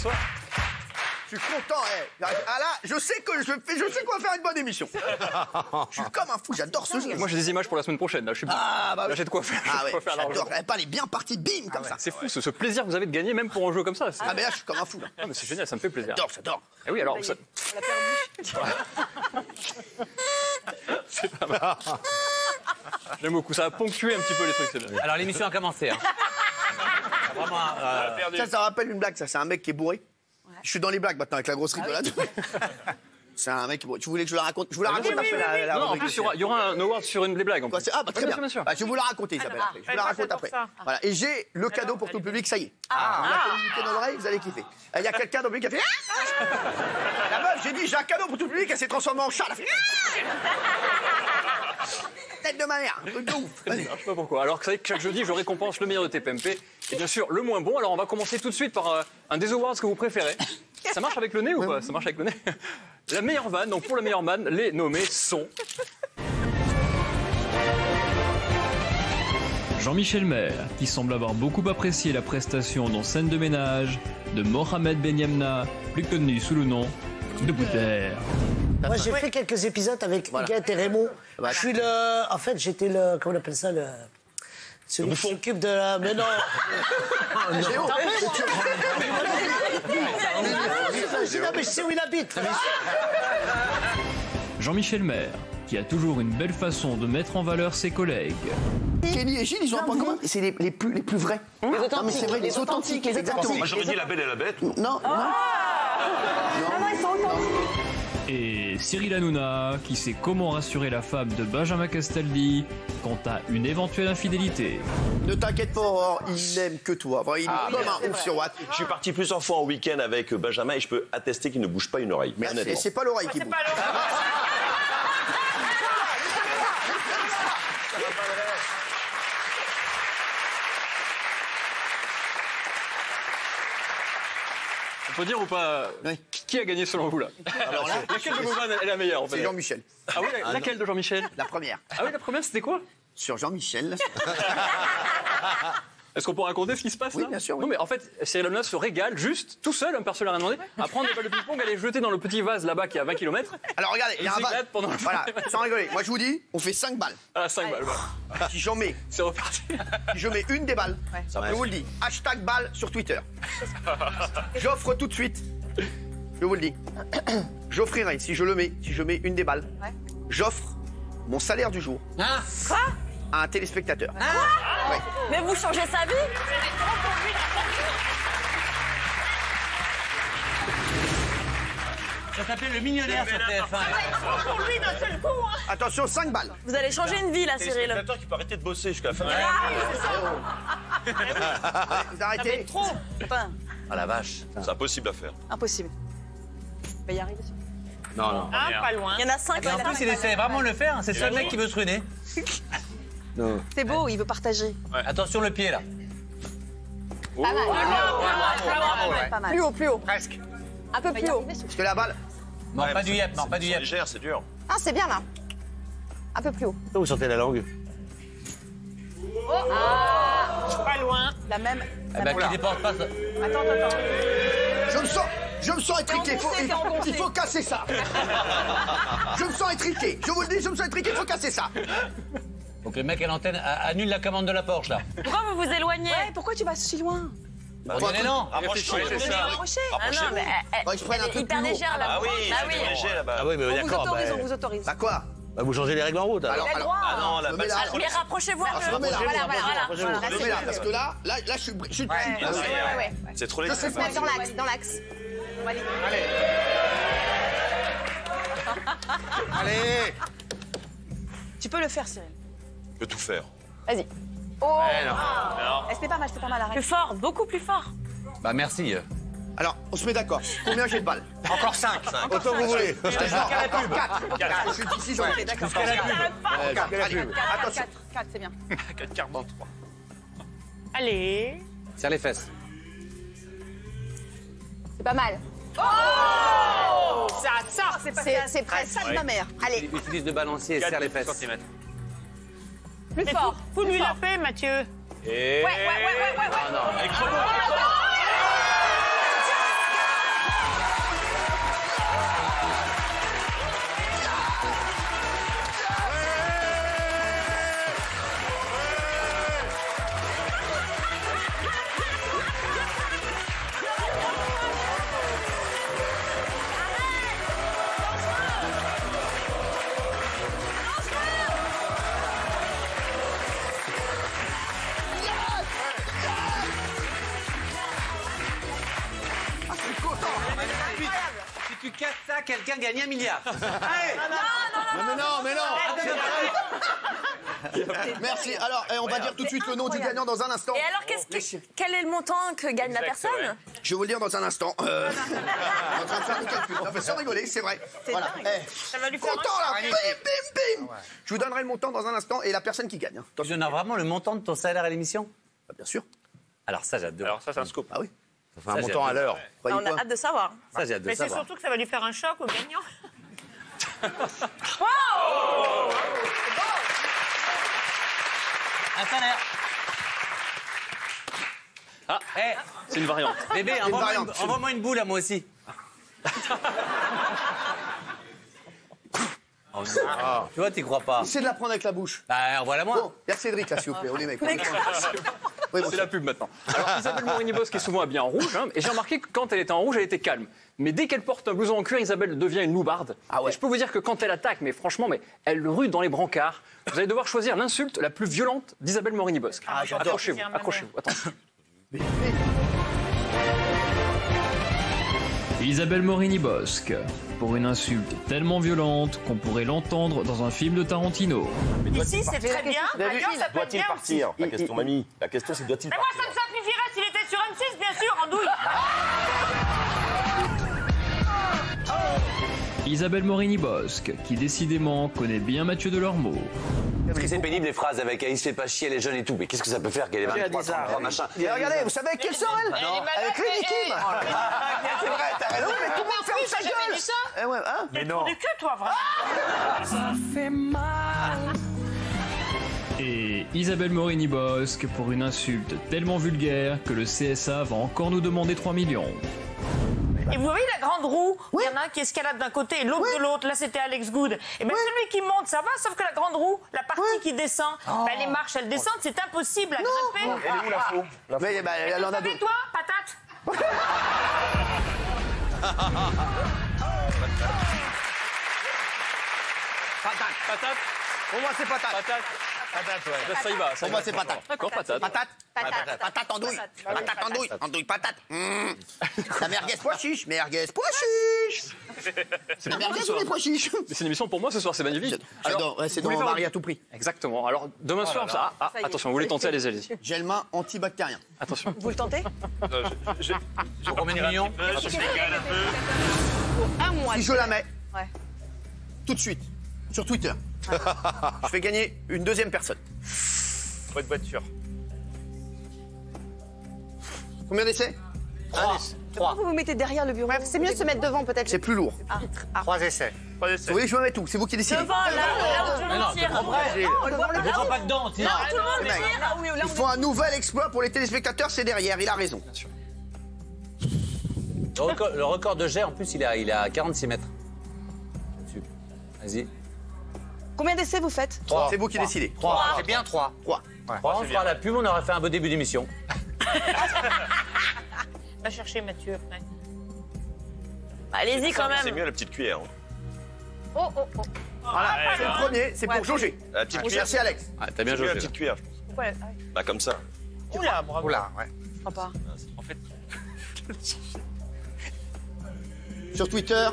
bonsoir. Je suis content, Ah là, je sais qu'on va faire une bonne émission. Je suis comme un fou, j'adore ce jeu. Moi j'ai des images pour la semaine prochaine, là, je suis bien. Là j'ai de quoi faire. Ah ouais, j'adore. Elle est bien partie, bim, comme ça. C'est fou ce plaisir que vous avez de gagner, même pour un jeu comme ça. Ah mais là, je suis comme un fou, là. Ah, mais c'est génial, ça me fait plaisir. J'adore. Et oui, alors... Ça... C'est pas mal. J'aime beaucoup, ça a ponctué un petit peu les trucs, c'est bien. Alors l'émission a commencé. Hein. Vraiment, Ça rappelle une blague, ça. C'est un mec qui est bourré. Ouais. Je suis dans les blagues maintenant avec la grosse rigolade. C'est un mec qui est bourré. Tu voulais que je la raconte? Je vous la raconte après la Non, en plus, il y aura un award sur une des blagues. Ah, bah très bien. Bien sûr. Bah, je vais vous la raconter, Isabelle. Je vous la raconte après. Voilà. Et j'ai le cadeau pour tout le public, ça y est. Vous la communiquez dans l'oreille, vous allez kiffer. Il y a quelqu'un dans le public qui a fait... La meuf, j'ai dit, j'ai un cadeau pour tout le public, elle s'est transformée en chat. Elle a fait... Tête de ma mère, un truc de ouf. Je sais pas pourquoi. Alors que vous savez que chaque jeudi, je récompense le meilleur de TPMP et bien sûr le moins bon. Alors on va commencer tout de suite par un des awards que vous préférez. Ça marche avec le nez ou pas? Ça marche avec le nez. La meilleure vanne, donc pour la meilleure vanne, les nommés sont... Jean-Michel Maire, qui semble avoir beaucoup apprécié la prestation dans Scène de ménage de Mohamed Ben Yamna, plus connu sous le nom de Bouter. Moi, j'ai fait quelques épisodes avec Huguette et Raymond. Je suis le... En fait, j'étais le... Comment on appelle ça, le... Celui qui s'occupe de la... Mais non. Non, mais je sais où il habite. Jean-Michel Maire, qui a toujours une belle façon de mettre en valeur ses collègues. Kenny et Gilles, ils ont un point commun. C'est les plus vrais. Les authentiques. Non, mais c'est vrai, les authentiques, exactement. Moi, j'aurais dit La Belle et la Bête. Non. Non, ils sont authentiques. Et Cyril Hanouna, qui sait comment rassurer la femme de Benjamin Castaldi quant à une éventuelle infidélité. Ne t'inquiète pas, Aurore, il n'aime que toi. Enfin, il est comme un ouf sur Watt. Je suis parti plusieurs fois en week-end avec Benjamin et je peux attester qu'il ne bouge pas une oreille. Mais honnêtement. C'est pas l'oreille qui bouge. On peut dire ou pas qui a gagné selon vous là? Alors là, laquelle de vos vannes est la meilleure en fait? c'est Jean-Michel. Ah oui, laquelle de Jean-Michel? La première. Ah oui, la première c'était quoi? Sur Jean-Michel. Est-ce qu'on peut raconter ce qui se passe là? Oui, bien sûr. Oui. Non mais en fait, Cyril Hanouna se régale juste, tout seul, personne ne l'a rien demandé, à prendre des balles de ping-pong, à les jeter dans le petit vase là-bas qui est à 20 km. Alors regardez, il y a un s'éclate pendant le Voilà, sans rigoler. Moi je vous dis, on fait 5 balles. Ah, 5 balles, voilà. Si j'en mets, C'est reparti. si je mets une des balles, je vous le dis, hashtag balle sur Twitter. J'offre tout de suite, je vous le dis, j'offrirai, si je mets une des balles, j'offre mon salaire du jour. Quoi? À un téléspectateur. Ouais. Mais vous changez sa vie? ça s'appelait Le Millionnaire sur TF1. Pour lui d'un seul coup, hein. Attention, 5 balles. Vous allez changer une vie là, C'est Cyril. spectateur qui peut arrêter de bosser jusqu'à la fin. Vous arrêtez. Trop. Enfin, Ah la vache. C'est impossible à faire. impossible. On va y arriver. Non, non. Ah, pas loin. Il y en a 5. En plus, il essaie vraiment de le faire. C'est le seul mec qui veut se ruiner. C'est beau, il veut partager. Attention le pied là. Pas mal. Pas mal. Plus haut, plus haut. Presque. Un peu plus haut. Parce que la balle, Non, pas du yep, non, pas du C'est yep. légère, c'est dur. Ah, c'est bien là. Un peu plus haut. Vous sentez la langue? Pas loin. La même. Eh ben, qui dépense pas ça. Attends. je me sens étriqué. Il faut casser ça. Je me sens étriqué. Je vous le dis, je me sens étriqué, il faut casser ça. Donc le mec à l'antenne annule la commande de la Porsche là. Pourquoi vous vous éloignez? Ouais, pourquoi tu vas si loin? On dirait non. Rapprochez-vous, c'est ça. Ah non, mais Ouais, je prenne un elle est truc hyper plus haut. légère là. Ah oui, c'est léger là-bas. Ah oui, mais On vous d'accord. autorise, on vous autorise. Bah quoi? Vous changez les règles en route. Alors, Il a le droit. Ah non, la Je me balle, mets là. c'est trop Mais rapprochez-vous un je peu. me mets là. Voilà. Je mets là, parce que là, je suis... Ouais. C'est trop léger. Je sais Se mettre dans l'axe. Allez. Tu peux le faire, Cyril. Je peux tout faire. Vas-y. Oh. C'était pas mal, arrête. Plus fort, beaucoup plus fort. Bah merci. Alors, on se met d'accord. Combien j'ai de balles? Encore 5. Autant que vous voulez. Jusqu'à la pub. 4. Je suis ici, j'en ai. D'accord. Jusqu'à la pub. Allez, attention. 4, c'est bien. 4 quarts dans 3. Allez. Serre les fesses. C'est pas mal. Oh! Ça, c'est presque ça de ma mère. Allez, Utilise le balancier et serre les fesses. plus fort. Faut lui la paix, Mathieu. Et... Ouais. Ah non. Avec Chrono. quelqu'un gagne 1 milliard. Mais non. Merci. Alors, on va dire tout de suite le nom du gagnant dans un instant. Et alors, quel est le montant que gagne la personne? Je vais vous le dire dans un instant. On est en train de faire des calculs. Non, mais sans rigoler, c'est vrai. Voilà. Ça va lui faire Content là. Bim, bim, bim. Je vous donnerai le montant dans un instant et la personne qui gagne. Tu donnes vraiment le montant de ton salaire à l'émission? Bien sûr. Alors ça, j'adore. Alors ça, c'est un scoop. Ah oui. Ça fait un montant à l'heure. On a hâte de savoir. Ça, j'ai hâte de Mais c'est savoir. surtout que ça va lui faire un choc au gagnant. Un salaire. Ah, c'est une variante. Bébé, envoie-moi une boule à moi aussi. Tu vois, t'y crois pas. Essayez de la prendre avec la bouche. Bah, envoie-la moi. Bon, il y a Cédric là, s'il vous plaît. On est mecs. C'est la pub maintenant. Alors, Isabelle Morini-Bosc est souvent habillée en rouge, hein, et j'ai remarqué que quand elle était en rouge, elle était calme. Mais dès qu'elle porte un blouson en cuir, Isabelle devient une loubarde. Et je peux vous dire que quand elle attaque, mais franchement, elle rue dans les brancards. Vous allez devoir choisir l'insulte la plus violente d'Isabelle Morini-Bosc. Ah, j'adore. Accrochez-vous, accrochez-vous. Attention. Isabelle Morini-Bosc, pour une insulte tellement violente qu'on pourrait l'entendre dans un film de Tarantino. Ici, c'est très bien. Ailleurs, ça peut être Doit-il bien aussi. partir? La question, mamie. La question, c'est doit-il Mais moi, partir? ça me simplifierait s'il était sur M6, bien sûr, en douille. Isabelle Morini-Bosc, qui décidément connaît bien Mathieu Delormeau. Parce que c'est pénible les phrases avec il se fait pas chier, les jeunes et tout. Mais qu'est-ce que ça peut faire qu'elle est 23, 33, machin? Et regardez, vous savez avec quelle sort elle? Avec Lenny Kim. C'est vrai, t'as raison, mais tout le monde ferme sa gueule. Eh ouais, hein? Mais non. Du cul, toi, vraiment. Et Isabelle Morini-Bosc pour une insulte tellement vulgaire que le CSA va encore nous demander 3 millions. Et vous voyez la grande roue, il y en a un qui escalade d'un côté et l'autre de l'autre. Là, c'était Alex Good. Et bien, celui qui monte, ça va, sauf que la grande roue, la partie qui descend, les marches, elles descendent, c'est impossible à grimper. Elle est où la faux? Mais elle en a deux. Et toi, patate? Patate. Pour moi, c'est patate. Patate, ouais. Ça y va. Pour moi, c'est patate. D'accord, patate. Patate en douille. Patate en douille. En douille, patate. La merguez pois chiche. Merguez pois chiche. La merguez ou les pois chiches? C'est une émission pour moi ce soir, c'est magnifique. J'adore. C'est dans vous voulez Marie à tout prix. Exactement. Alors, demain soir, ça. Attention, vous voulez tenter, allez-y. Gel main antibactérien. Attention. Vous le tentez? Combien de millions? Un mois. Si je la mets, Ouais. tout de suite, sur Twitter, je fais gagner une deuxième personne. Faut être voiture. Combien d'essais? 3. Vous vous mettez derrière le bureau. C'est mieux de se mettre devant, peut-être. C'est plus lourd. 3 essais. Vous voulez que je me mette où? C'est vous qui décidez. Devant, là où tout le monde tire. Ne prends pas dedans, sinon. Tout le monde Les mecs, tire. Là où Il faut un nouvel exploit pour les téléspectateurs, c'est derrière, il a raison. Le record de jet, en plus, il est à 46 mètres. Là-dessus. Vas-y. Combien d'essais vous faites? C'est vous qui décidez. 3. C'est bien 3. 3. On fera la pub, on aura fait un beau début d'émission. Va chercher Mathieu. Ouais. Allez-y quand C'est même. mieux la petite cuillère. Oh. Voilà, c'est le premier, c'est pour jauger. La petite cuillère. Merci Alex. Ah, t'as bien C'est mieux joué. la petite cuillère, je pense. Ouais. Bah comme ça. Oula, bravo. Oula, ouais. Je crois pas. En fait, Sur Twitter,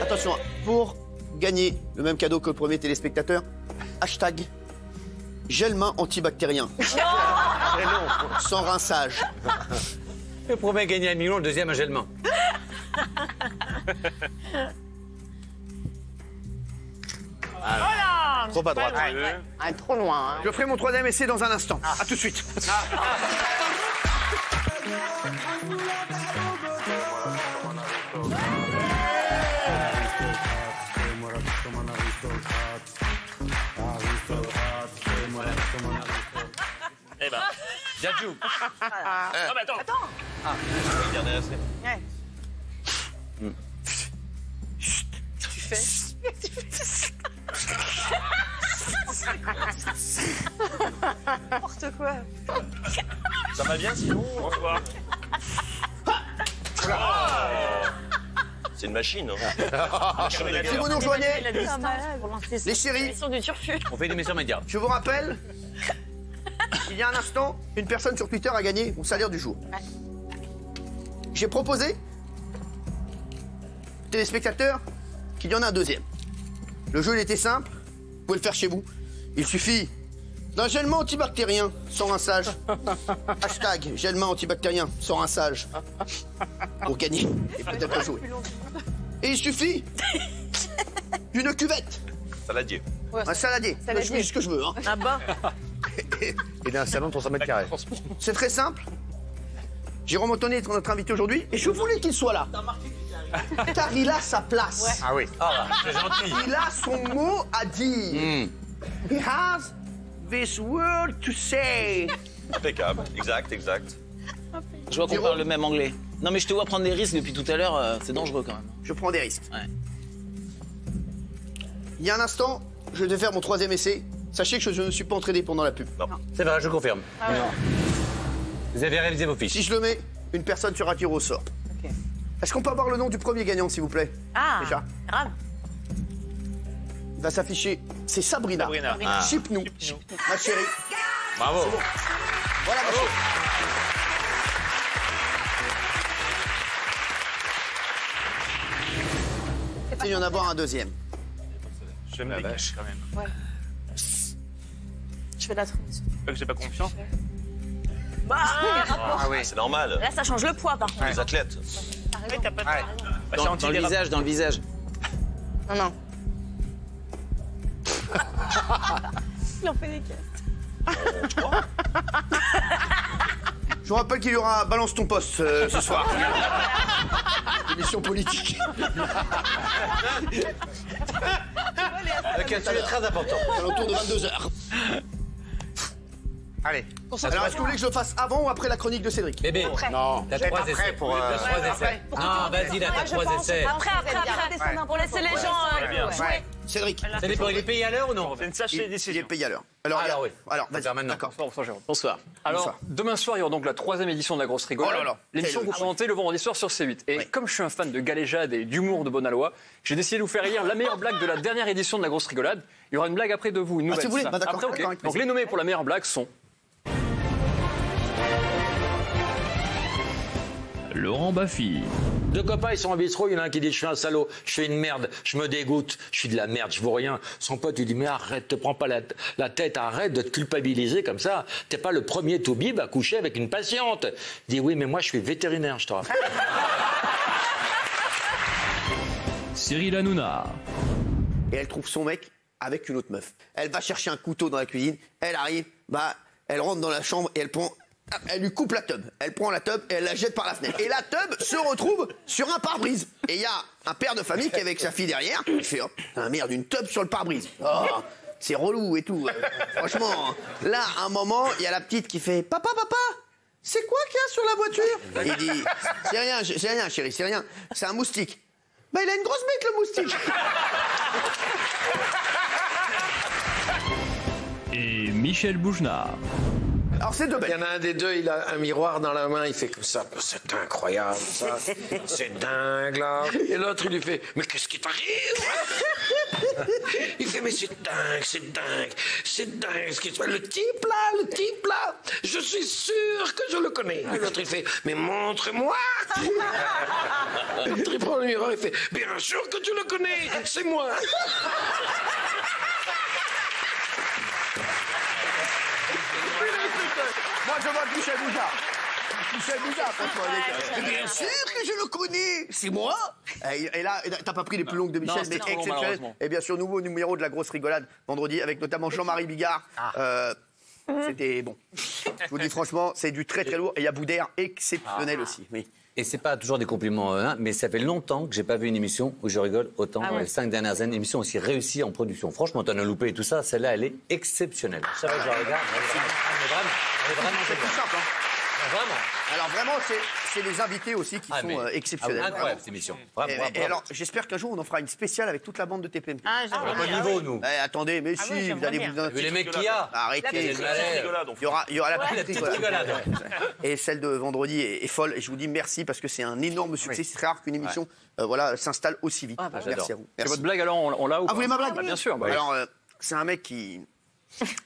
attention, pour gagner le même cadeau que le premier téléspectateur, hashtag gel main antibactérien. Sans rinçage. Le premier a gagné 1 million, le deuxième un gel main. Voilà. Trop à droite. Ah, trop loin. Hein. Je ferai mon troisième essai dans un instant. À tout de suite. eh ben. Jadjou. Ah, mais attends. Le dernier essai. Ouais. Tu fais. N'importe quoi. Ça va bien sinon? Bonsoir. C'est une machine. Hein. Si vous nous rejoignez, Les les chéris, du turfu. On fait une émission média. je vous rappelle, il y a un instant, une personne sur Twitter a gagné mon salaire du jour. J'ai proposé téléspectateurs qu'il y en a un deuxième. Le jeu, il était simple. Vous pouvez le faire chez vous. Il suffit d'un gel antibactérien sans rinçage. Hashtag gel antibactérien sans rinçage. Pour gagner et peut-être pas jouer. Et il suffit d'une cuvette. Saladier. Un saladier. Je mets ce que je veux. Hein. Ah bah. Et d'un salon de 300 mètres carrés. C'est très simple. Jérôme Anthony est notre invité aujourd'hui et je voulais qu'il soit là. Car il a sa place. Ah oui. Ah, c'est gentil. Il a son mot à dire. He has this word to say. Impeccable. Exact, exact. Je vois qu'on parle le même anglais. Non, mais je te vois prendre des risques depuis tout à l'heure, c'est dangereux quand même. Je prends des risques. Ouais. Il y a un instant, je devais faire mon 3e essai. Sachez que je ne me suis pas entraîné pendant la pub. Non. C'est vrai, je confirme. Ah ouais. Vous avez révisé vos fiches. Si je le mets, une personne sera tirée au sort. Ok. Est-ce qu'on peut avoir le nom du premier gagnant, s'il vous plaît? Ah, Déjà. grave. Il va s'afficher. C'est Sabrina. Sabrina. Ah. Chip-nous. Ma chérie. Bravo. Bon. Voilà, ma chérie. Il y en a avoir un deuxième. J'aime la vache quand même. Ouais. Je fais de la transition. Pas que j'ai pas confiance. Ah oui. C'est normal. Là, ça change le poids, par contre. Les athlètes. T'as pas de... Dans le visage, dans le visage. Non, non. Il en fait des caisses. Je vous rappelle qu'il y aura Balance ton poste ce soir. Émission politique. Avec un sujet très important. À l'entour de 22h. Allez. Alors, est-ce que vous voulez que je le fasse avant ou après la chronique de Cédric? Bébé, Non. t'as 3 essais. pour, T'as 3 essais. Non, vas-y, là, t'as 3 essais. Après, pour laisser les gens jouer. Cédric. Ça dépend, il est payé à l'heure ou non? C'est une sachet Il décision. est payé à l'heure. Alors oui. Alors, vas-y. maintenant. D'accord. Bonsoir, Jérôme. Bonsoir. Alors, Bonsoir. demain soir, il y aura donc la 3e édition de la Grosse Rigolade. Oh là là. L'émission que vous présentez le vendredi soir sur C8. Et comme je suis un fan de galéjade et d'humour de Bonalois, j'ai décidé de vous faire lire la meilleure blague de la dernière édition de la Grosse Rigolade. Il y aura une blague après de vous, une nouvelle. si vous voulez. ça. Bah, d'accord, Après, ok. d'accord, avec Donc plaisir. les nommés pour la meilleure blague sont Laurent Baffy, Deux copains, ils sont en bistrot, il y en a un qui dit je suis un salaud, je fais une merde, je me dégoûte, je suis de la merde, je vaux rien. Son pote lui dit mais arrête, te prends pas la tête, arrête de te culpabiliser comme ça. T'es pas le premier toubib à coucher avec une patiente. Il dit oui mais moi je suis vétérinaire, je te rappelle. Cyril Hanouna, Et elle trouve son mec avec une autre meuf. Elle va chercher un couteau dans la cuisine. Elle arrive, bah, elle rentre dans la chambre et elle lui coupe la tub. Elle prend la tub et elle la jette par la fenêtre. Et la tub se retrouve sur un pare-brise. Et il y a un père de famille qui est avec sa fille derrière. Il fait, oh, putain, merde, une tub sur le pare-brise. Oh, c'est relou et tout. Franchement, là, à un moment, il y a la petite qui fait, papa, c'est quoi qu'il y a sur la voiture? Et il dit, c'est rien, chérie, c'est rien. C'est un moustique. Bah, il a une grosse bête, le moustique. et Michel Bougenat. Alors, c'est deux bêtes. Il y en a un des deux, il a un miroir dans la main, il fait comme ça. C'est incroyable, ça. C'est dingue, là. Et l'autre, il lui fait, mais qu'est-ce qui t'arrive? Il fait, mais c'est dingue, c'est dingue, c'est dingue ce qui se passe. Le type, là, je suis sûr que je le connais. Et l'autre, il fait, mais montre-moi. L'autre, il prend le miroir, il fait, bien sûr que tu le connais, c'est moi. Moi, je vois Michel Bougenat. Michel Bougenat, franchement. Bien sûr que je le connais. C'est moi. Et là, t'as pas pris les plus longues de Michel, Non, c'était mais trop long, exceptionnel. malheureusement. Et bien sûr, nouveau numéro de la Grosse Rigolade vendredi avec notamment Jean-Marie Bigard. C'était bon. Je vous dis franchement, c'est du très très lourd. Et il y a Boudère exceptionnel aussi. Oui. Et c'est pas toujours des compliments, hein, mais ça fait longtemps que j'ai pas vu une émission où je rigole autant dans les 5 dernières années. Une émission aussi réussie en production. Franchement, t'en as loupé et tout ça. Celle-là, elle est exceptionnelle. C'est vrai que je regarde. Elle est vraiment C'est géniale. tout simple. Hein. Vraiment. Alors vraiment, c'est les invités aussi qui sont exceptionnels. Incroyable cette émission. Et alors, j'espère qu'un jour, on en fera une spéciale avec toute la bande de TPMP. Ah, On est au niveau, nous. Attendez, mais Ah si, oui, vous j'aimerais allez bien. vous... Vu les mecs qu'il y a. Arrêtez. Il y aura la petite rigolade. Et celle de vendredi est folle. Et je vous dis merci parce que c'est un énorme succès. C'est très rare qu'une émission s'installe aussi vite. Merci à vous. C'est votre blague alors, on l'a ou Ah, pas vous voulez ma blague? Bah, bien sûr. Bah, Alors, c'est un mec qui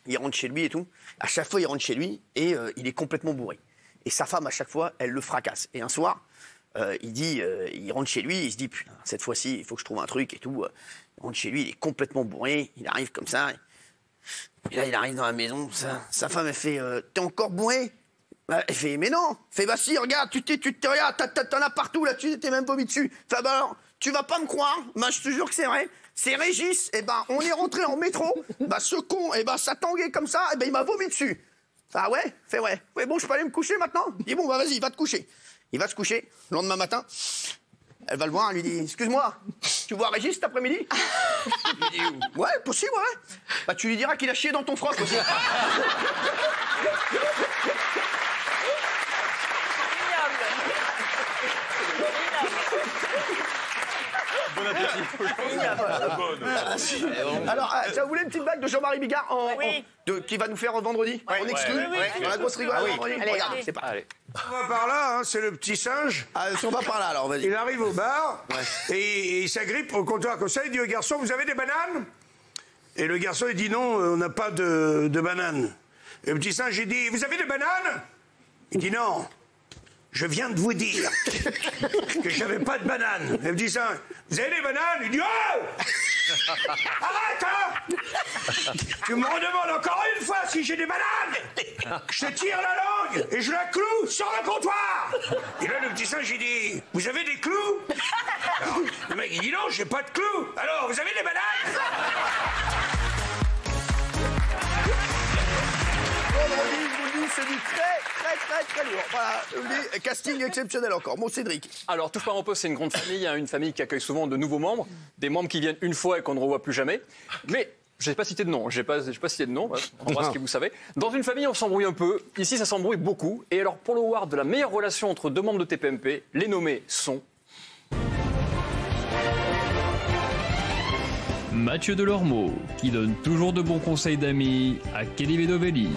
il rentre chez lui et tout. À chaque fois, il rentre chez lui et il est complètement bourré. Et sa femme, à chaque fois, elle le fracasse. Et un soir, il rentre chez lui, il se dit, putain, cette fois-ci, il faut que je trouve un truc et tout. Il rentre chez lui, il est complètement bourré, il arrive comme ça. Et là, il arrive dans la maison, sa femme, elle fait, t'es encore bourré? Elle fait, mais non. Elle fait, bah si, regarde, tu te regardes, t'en as partout, là, tu t'es même vomi dessus. Enfin, bah alors, tu vas pas me croire, bah je te jure que c'est vrai. C'est Régis, et ben on est rentré en métro, bah ce con, et ben ça tanguait comme ça, et ben il m'a vomi dessus. Ah ouais? Fait ouais. Ouais, bon, je peux aller me coucher maintenant? Il dit, bon, bah vas-y, va te coucher. Il va se coucher, le lendemain matin, elle va le voir, elle lui dit, excuse-moi, tu vois Régis cet après-midi? Il dit, ouais, possible, ouais. Bah tu lui diras qu'il a chié dans ton froc aussi. Bon appétit. Alors, ça vous voulez une petite blague de Jean-Marie Bigard qui va nous faire vendredi en exclu dans la grosse rigolade vendredi. Regarde, c'est pas. Allez. On va par là, hein, c'est le petit singe. Ah, on va par là alors, vas-y. Il arrive au bar et il s'agrippe au comptoir comme ça. Il dit au garçon, vous avez des bananes? Et le garçon, il dit non, on n'a pas de bananes. Et le petit singe, il dit, vous avez des bananes? Il dit non. Je viens de vous dire que j'avais pas de bananes. Elle me dit ça. Vous avez des bananes? Il dit oh! Arrête, hein! Tu me redemandes encore une fois si j'ai des bananes! Je te tire la langue et je la cloue sur le comptoir! Et là, le petit singe, il dit, vous avez des clous? Alors, le mec, il dit non, j'ai pas de clous. Alors, vous avez des bananes? C'est du très lourd. Voilà, casting exceptionnel encore. Bon, Cédric. Alors, Touche pas à mon poste, c'est une grande famille, hein, une famille qui accueille souvent de nouveaux membres, des membres qui viennent une fois et qu'on ne revoit plus jamais. Mais je n'ai pas cité de nom, je n'ai pas cité de nom, on voit ce que vous savez. Dans une famille, on s'embrouille un peu. Ici, ça s'embrouille beaucoup. Et alors, pour le award de la meilleure relation entre deux membres de TPMP, les nommés sont... Mathieu Delormeau, qui donne toujours de bons conseils d'amis à Kelly Vedovelli.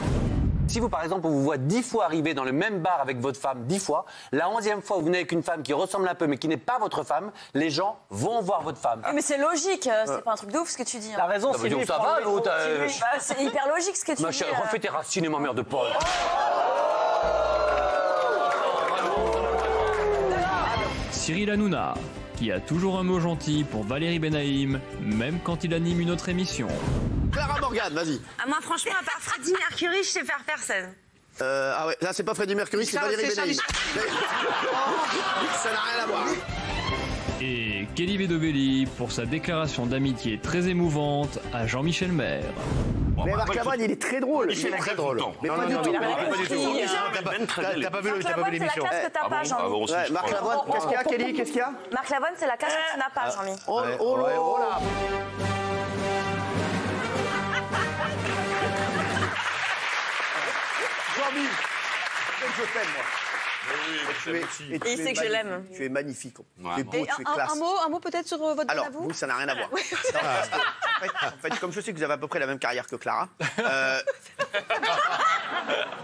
Si vous, par exemple, on vous voit 10 fois arriver dans le même bar avec votre femme, 10 fois, la 11e fois, vous venez avec une femme qui ressemble un peu, mais qui n'est pas votre femme, les gens vont voir votre femme. Mais c'est logique, c'est pas un truc de ouf ce que tu dis. Hein. La raison, c'est lui. Ça va, l'autre. C'est hyper logique ce que tu dis. Ma chérie, refais tes racines et ma mère de Paul. Cyril Hanouna, qui a toujours un mot gentil pour Valérie Benaïm, même quand il anime une autre émission. Clara Morgan, vas-y. Ah, moi, franchement, à part Freddie Mercury, je sais faire personne. Ah ouais, là, c'est pas Freddie Mercury, c'est Valérie Benaïm. Ça n'a rien à voir. Et Kelly Vedovelli pour sa déclaration d'amitié très émouvante à Jean-Michel Maire. Mais Marc Lavoine, il est très drôle. Il est très drôle. Mais pas du tout. T'as pas vu l'émission. C'est la classe que t'as pas, Jean-Mi. Marc Lavoine, qu'est-ce qu'il y a, Kelly? Qu'est-ce qu'il y a? Marc Lavoine, c'est la classe que tu n'as pas, Jean-Mi. Oh là. Jean-Mi, je t'aime, moi. Et il sait que je l'aime. Tu es magnifique. Tu es beau, tu es classe. Un mot peut-être sur votre Alors, à vous? vous, ça n'a rien à voir. En fait, comme je sais que vous avez à peu près la même carrière que Clara.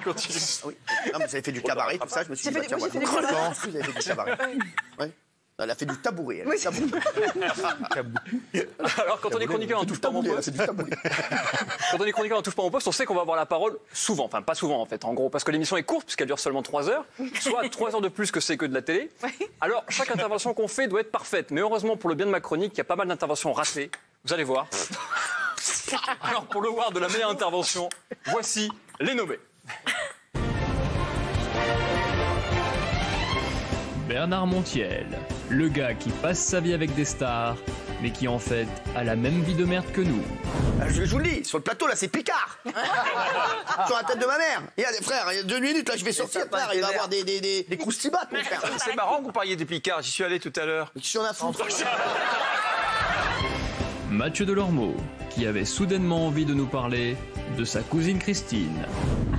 Continue. Oui. Non, mais vous avez fait du cabaret, tout ça. Je me suis dit, tiens, moi, vous avez fait du cabaret. Ouais. Elle a fait du tabouret. Elle. Oui. Alors, quand on est chroniqueur en Touche pas à mon poste, quand on est chroniqueur en Touche pas à mon poste, on sait qu'on va avoir la parole souvent. Enfin, pas souvent en fait, en gros, parce que l'émission est courte puisqu'elle dure seulement 3 heures, soit 3 heures de plus que c'est que de la télé. Alors, chaque intervention qu'on fait doit être parfaite. Mais heureusement, pour le bien de ma chronique, il y a pas mal d'interventions ratées. Vous allez voir. Alors, pour le award de la meilleure intervention, voici les nommés. Bernard Montiel, le gars qui passe sa vie avec des stars, mais qui en fait a la même vie de merde que nous. Je vous le dis, sur le plateau là c'est Picard. Sur la tête de ma mère. Il y a des frères, il y a 2 minutes là je vais sortir, frère, il va avoir des croustibates mon frère. C'est marrant que vous parliez des Picards, j'y suis allé tout à l'heure. Mais qui s'en a foutu? Mathieu Delormeau, qui avait soudainement envie de nous parler de sa cousine Christine.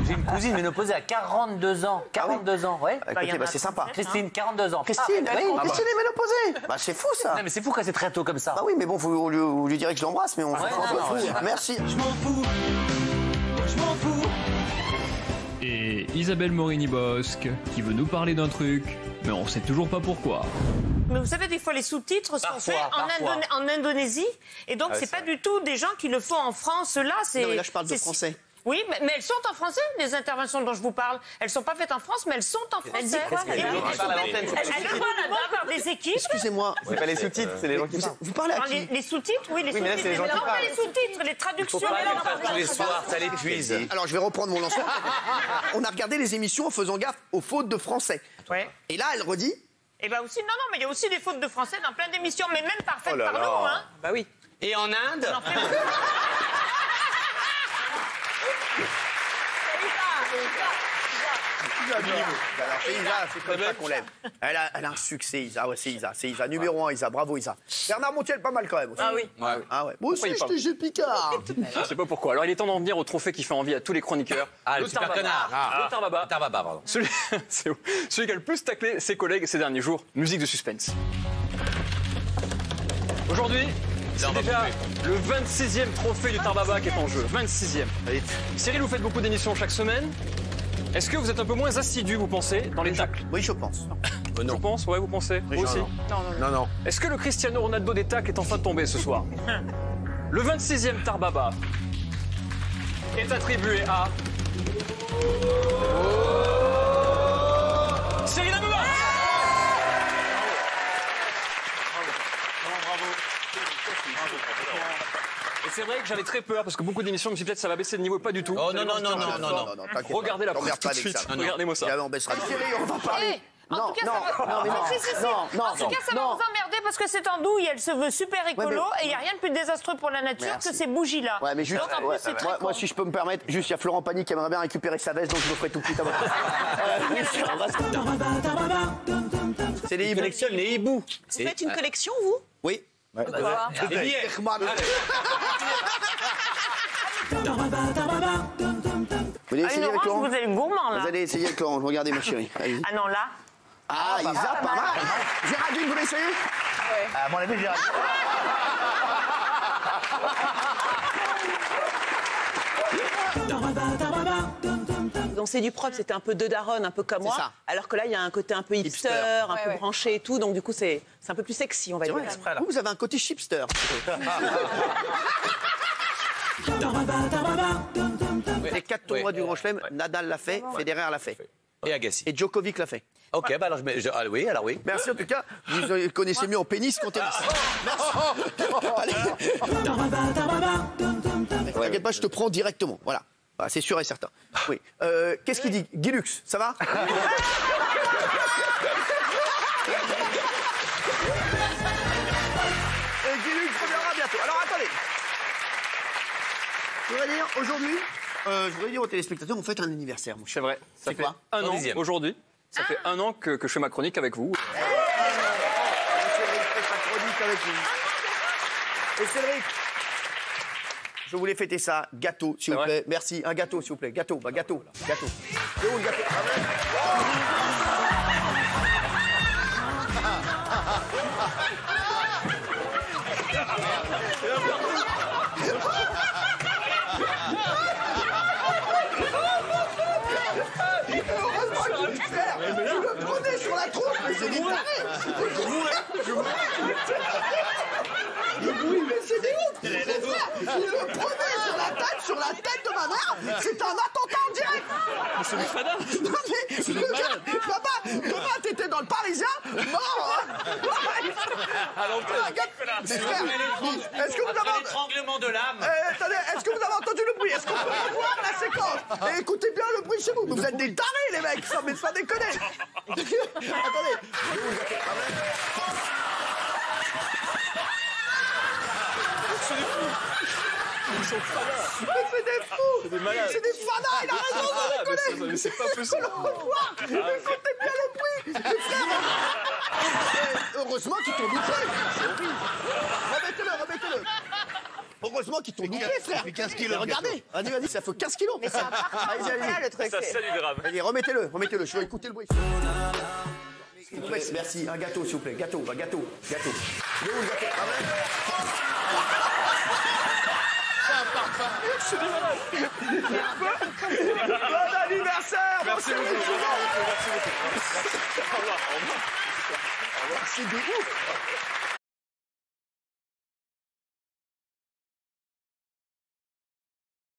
J'ai une cousine ménopausée à 42 ans. 42 ans, ouais. Écoutez, bah, c'est sympa. Christine, 42 ans. Christine, oui, Christine est ménopausée. Bah c'est fou ça. Non mais c'est fou quand c'est très tôt comme ça. Bah oui, mais bon, vous lui direz que je l'embrasse, mais on s'en fout. Merci. Je m'en fous. Et Isabelle Morini-Bosque, qui veut nous parler d'un truc, mais on sait toujours pas pourquoi. Mais vous savez, des fois, les sous-titres sont faits en Indonésie. Et donc, c'est pas du tout des gens qui le font en France. Là, c'est. Non, mais là, je parle de français. Oui, mais elles sont en français, les interventions dont je vous parle. Elles sont pas faites en France, mais elles sont en français. Elle dit quoi? Elles parlent par des équipes. Excusez-moi. C'est pas les sous-titres, c'est les gens qui parlent. Vous parlez à qui? Les sous-titres, oui, les Oui, mais là, sous-titres. c'est les gens qui Non, pas parlent. les sous-titres, les traductions. Faut pas les faire tous les soirs, ça l'épuise. Alors, je vais reprendre mon lancement. On a regardé les émissions en faisant gaffe aux fautes de français. Ouais. Et là, elle redit. Et ben aussi, non, mais il y a aussi des fautes de français dans plein d'émissions, mais même parfaites Oh là par là. nous, hein. Bah oui. Et en Inde Alors, c'est Isa, c'est comme ça qu'on l'aime. Elle a un succès, Isa. Ouais, c'est Isa. Numéro 1, Isa. Bravo, Isa. Bernard Montiel, pas mal quand même aussi. Ah oui. Ah ouais. Moi aussi, j'étais Gilles Picard. Je sais pas pourquoi. Alors il est temps d'en venir au trophée qui fait envie à tous les chroniqueurs. Ah, le super connard. Le Tarbaba. Tarbaba, pardon. Celui qui a le plus taclé ses collègues ces derniers jours. Musique de suspense. Aujourd'hui, c'est déjà le 26e trophée du Tarbaba qui est en jeu. 26e. Cyril, vous faites beaucoup d'émissions chaque semaine. Est-ce que vous êtes un peu moins assidu, vous pensez, dans les tacles? Oui, je pense. Je pense, ouais, vous pensez? Vous aussi? Non. Est-ce que le Cristiano Ronaldo des tacles est enfin tombé ce soir? Le 26e Tarbaba est attribué à... Cyril Hanouna. Et c'est vrai que j'avais très peur parce que beaucoup d'émissions, je me suis dit peut-être ça va baisser le niveau, pas du tout. Oh non. Regardez la preuve tout de suite. Regardez-moi ça. On baissera. Cyril, on va parler. En tout cas, ça va vous emmerder parce que c'est en douille, elle se veut super écolo et il n'y a rien de plus désastreux pour la nature que ces bougies-là. Ouais, mais juste, Donc, en plus, c'est très moi, si je peux me permettre, juste, il y a Florent Pagny qui aimerait bien récupérer sa veste, donc je le ferai tout de suite à votre C'est les hiboux. Collectionne les hiboux. Vous faites une collection, vous? Oui. Des billets. Vous allez essayer avec Laurent? Vous allez gourmand, là. Vous allez essayer avec Laurent, regardez ma chérie. Allez-y. Ah non, là. Ah, Isa, pas mal. Géraldine, vous voulez essayer? À mon avis, Géraldine. Donc c'est du propre, c'était un peu de daronne, un peu comme moi. ça. Alors que là, il y a un côté un peu hipster, un peu branché et tout. Donc du coup, c'est un peu plus sexy, on va dire. Vous avez un côté chipster. Les 4 tournois du Grand Chelem, Nadal l'a fait, Federer l'a fait. Et Agassi. Et Djokovic l'a fait. Ok, bah alors oui. Merci en tout cas, vous connaissez mieux en pénis qu'en tennis. Merci. Allez. T'inquiète pas, je te prends directement. Voilà. Ah, c'est sûr et certain. Oui. Qu'est-ce qu'il dit? Guilux, ça va? Guilux reviendra bientôt. Alors attendez. Je voudrais dire, aujourd'hui, je voudrais dire aux téléspectateurs, on fête un anniversaire, mon cher. C'est vrai. Ça fait quoi? un an aujourd'hui. Ça fait un an que je fais ma chronique avec vous. Cédric fait sa chronique avec vous. Et Cédric, je voulais fêter ça. Gâteau, s'il vous plaît. Merci. Un gâteau, s'il vous plaît. Gâteau, bah gâteau. Gâteau. C'est où le gâteau? Tu le prenais sur la tronche, mais c'est des tarés. Oui, mais c'est des ouf. Il le prenait sur la tête de ma mère. C'est un attentat en direct. C'est du fada. Papa, t'étais dans le Parisien, mort. Est-ce que vous avez l'étranglement de l'âme. Attendez, est-ce que vous avez entendu le bruit? Est-ce qu'on peut revoir la séquence? Et écoutez bien le bruit chez vous. Vous êtes des tarés, les mecs, sans déconner. Attendez. Ils sont fadas. C'est des fous. C'est des malades. C'est des fadas, il a raison, sans déconner. Mais c'est pas possible. Écoutez bien le bruit. Les frères, heureusement qu'ils t'ont loupé. Remettez-le. Heureusement qu'ils t'ont loupé, frère. 15 kilos. Regardez. Vas-y, ça fait 15 kilos. Mais c'est un parfum, le truc. Ça, c'est du grave. Allez, remettez-le. Je veux écouter le bruit. Merci. Un gâteau, s'il vous plaît. Gâteau. Il est où le gâteau? C'est un parfum. C'est des malades. Bon anniversaire. Merci beaucoup. C'est de ouf.